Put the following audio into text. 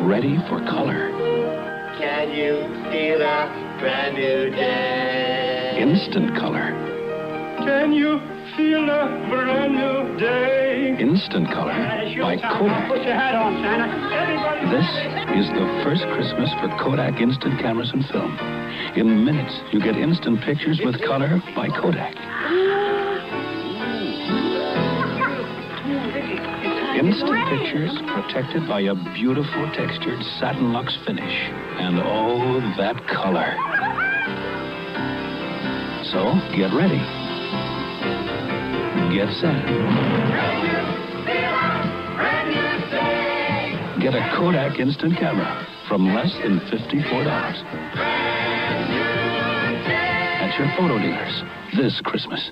ready for color. Can you feel a brand new day? Instant color. Can you feel a brand new day? Instant color by Kodak. Put your hat on, Santa. Everybody. This is the first Christmas for Kodak instant cameras and film. In minutes, you get instant pictures with color by Kodak. Instant pictures protected by a beautiful textured satin luxe finish. And oh, that color. So, get ready. Get set. Get a Kodak instant camera from less than $54. At your photo dealers this Christmas.